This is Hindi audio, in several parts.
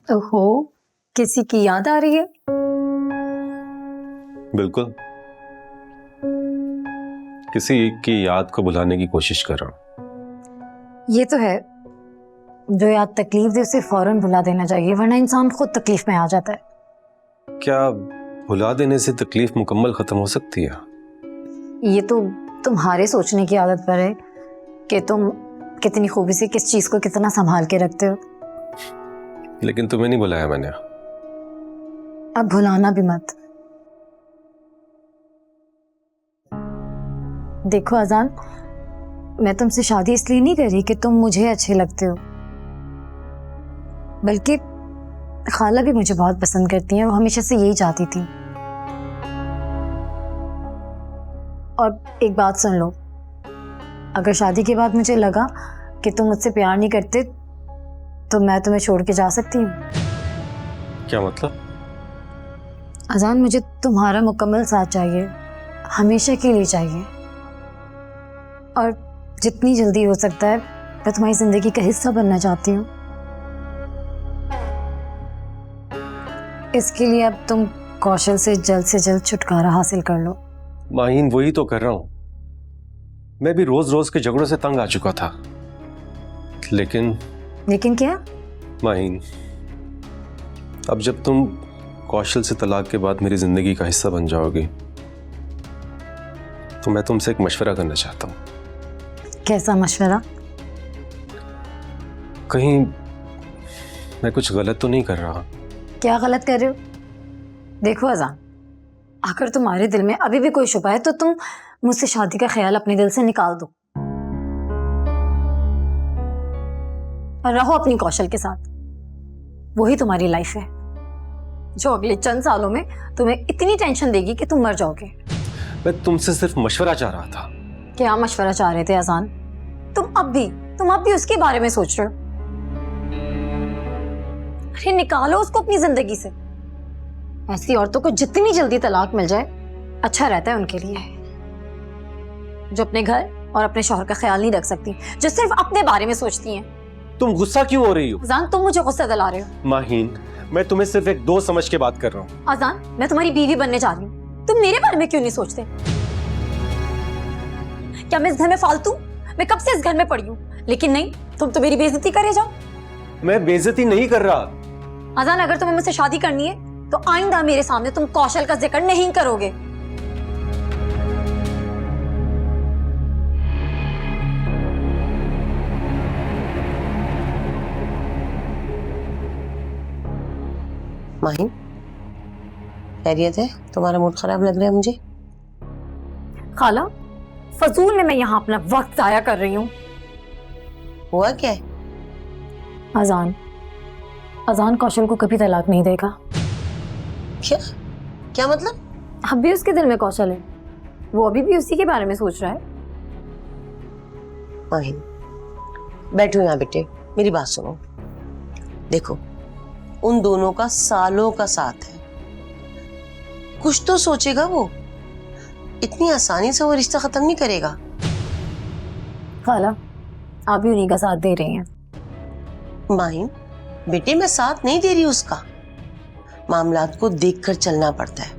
ओहो, किसी की याद आ रही है? बिल्कुल, किसी की याद को भुलाने की कोशिश कर रहा हूं। ये तो है, जो याद तकलीफ दे उसे फौरन भुला देना चाहिए, वरना इंसान खुद तकलीफ में आ जाता है। क्या भुला देने से तकलीफ मुकम्मल खत्म हो सकती है? ये तो तुम्हारे सोचने की आदत पर है कि तुम कितनी खूबी से किस चीज को कितना संभाल के रखते हो। लेकिन तुम्हें नहीं बुलाया मैंने। अब भुलाना भी मत। देखो अजान, मैं तुमसे शादी इसलिए नहीं कर रही कि तुम मुझे अच्छे लगते हो, बल्कि खाला भी मुझे बहुत पसंद करती हैं, वो हमेशा से यही चाहती थी। और एक बात सुन लो, अगर शादी के बाद मुझे लगा कि तुम मुझसे प्यार नहीं करते तो मैं तुम्हें छोड़ के जा सकती हूँ। क्या मतलब? अजान, मुझे तुम्हारा मुकम्मल साथ चाहिए, हमेशा के लिए चाहिए, और जितनी जल्दी हो सकता है मैं तुम्हारी जिंदगी का हिस्सा बनना चाहती हूँ। इसके लिए अब तुम कौशल से जल्द छुटकारा हासिल कर लो। माहीन, वही तो कर रहा हूं। मैं भी रोज रोज के झगड़ों से तंग आ चुका था। लेकिन क्या? माहीन, अब जब तुम कौशल से तलाक के बाद मेरी जिंदगी का हिस्सा बन जाओगी तो मैं तुमसे एक मशवरा करना चाहता हूँ। कैसा मशवरा? कहीं मैं कुछ गलत तो नहीं कर रहा? क्या गलत कर रहे हो? देखो अजान, अगर तुम्हारे दिल में अभी भी कोई शुबा है तो तुम मुझसे शादी का ख्याल अपने दिल से निकाल दो और रहो अपनी कौशल के साथ। वही तुम्हारी लाइफ है जो अगले चंद सालों में तुम्हें इतनी टेंशन देगी कि तुम मर जाओगे। मैं तुमसे सिर्फ मशवरा चाह रहा था। क्या मशवरा चाह रहे थे अजान? तुम अब भी उसके बारे में सोच रहे हो? अरे निकालो उसको अपनी जिंदगी से। ऐसी औरतों को जितनी जल्दी तलाक मिल जाए अच्छा रहता है उनके लिए, जो अपने घर और अपने शौहर का ख्याल नहीं रख सकती, जो सिर्फ अपने बारे में सोचती हैं। तुम गुस्सा क्यों हो रही हो? अजान, तुम मुझे गुस्सा दिला रहे हो। माहीन, मैं तुम्हें सिर्फ एक दोस्त समझ के बात कर रहा हूँ। अजान, मैं तुम्हारी बीवी बनने जा रही हूँ, तुम मेरे बारे में क्यों नहीं सोचते? क्या मैं इस घर में फालतू? मैं कब से इस घर में पड़ी हूँ, लेकिन नहीं, तुम तो मेरी बेइज्जती करे जाओ। मैं बेइज्जती नहीं कर रहा। अजान, अगर तुम्हें मुझसे शादी करनी है तो आइंदा मेरे सामने तुम कौशल का जिक्र नहीं करोगे। माहिन, खैरियत है? तुम्हारा मूड खराब लग रहा है मुझे। खाला, फजूल में मैं यहाँ अपना वक्त जाया कर रही हूँ। हुआ क्या है? अजान कौशल को कभी तलाक नहीं देगा। क्या मतलब? अब भी उसके दिल में कौशल है, वो अभी भी उसी के बारे में सोच रहा है। माहिन, बैठो यहाँ बेटे, मेरी बात सुनो। देखो, उन दोनों का सालों का साथ है, कुछ तो सोचेगा वो। इतनी आसानी से वो रिश्ता खत्म नहीं करेगा। खाला, आप भी उन्हीं का साथ दे रही हैं। माहिन बेटे, मैं साथ नहीं दे रही उसका, मामलात को देखकर चलना पड़ता है।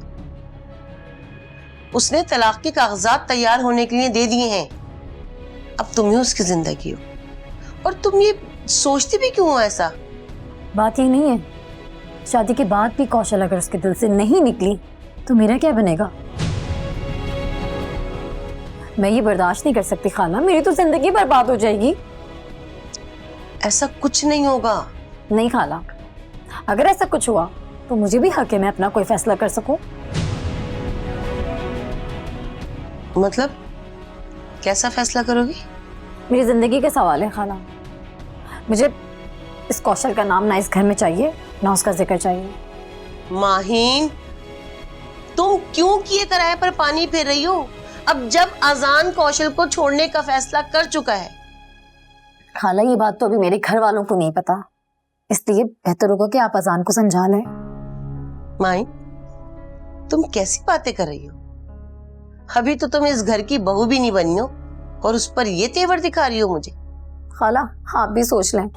उसने तलाक के कागजात तैयार होने के लिए दे दिए हैं, अब तुम ही उसकी जिंदगी हो, और तुम ये सोचती भी क्यों हो ऐसा? बात ये नहीं है, शादी के बाद भी कौशल अगर उसके दिल से नहीं निकली तो मेरा क्या बनेगा? मैं ये बर्दाश्त नहीं कर सकती खाला, मेरी तो जिंदगी बर्बाद हो जाएगी। ऐसा कुछ नहीं होगा। नहीं खाला, अगर ऐसा कुछ हुआ तो मुझे भी हक है मैं अपना कोई फैसला कर सकूं। मतलब कैसा फैसला करोगी? मेरी जिंदगी का सवाल है खाला, मुझे इस कौशल का नाम ना इस घर में चाहिए ना उसका जिक्र चाहिए। माहीन, तुम क्यों किए कराए पर पानी फेर रही हो? अब जब अजान कौशल को छोड़ने का फैसला कर चुका है। खाला, ये बात तो अभी मेरे घर वालों को नहीं पता, इसलिए बेहतर होगा कि आप अजान को समझा लें। माई, तुम कैसी बातें कर रही हो? अभी तो तुम इस घर की बहू भी नहीं बनी हो और उस पर ये तेवर दिखा रही हो मुझे। खाला, आप भी सोच लें,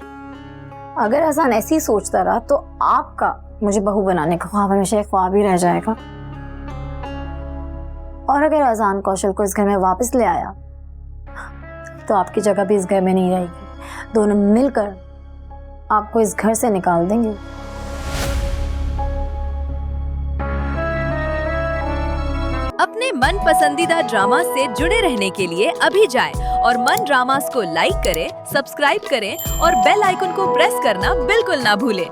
अगर अजान ऐसे ही सोचता रहा तो आपका मुझे बहू बनाने का ख्वाब हमेशा एक ख्वाब ही रह जाएगा। और अगर अजान कौशल को इस घर में वापस ले आया तो आपकी जगह भी इस घर में नहीं रहेगी। दोनों मिलकर आपको इस घर से निकाल देंगे। अपने मन पसंदीदा ड्रामा से जुड़े रहने के लिए अभी जाएं और मन ड्रामास को लाइक करें, सब्सक्राइब करें और बेल आइकन को प्रेस करना बिल्कुल ना भूलें।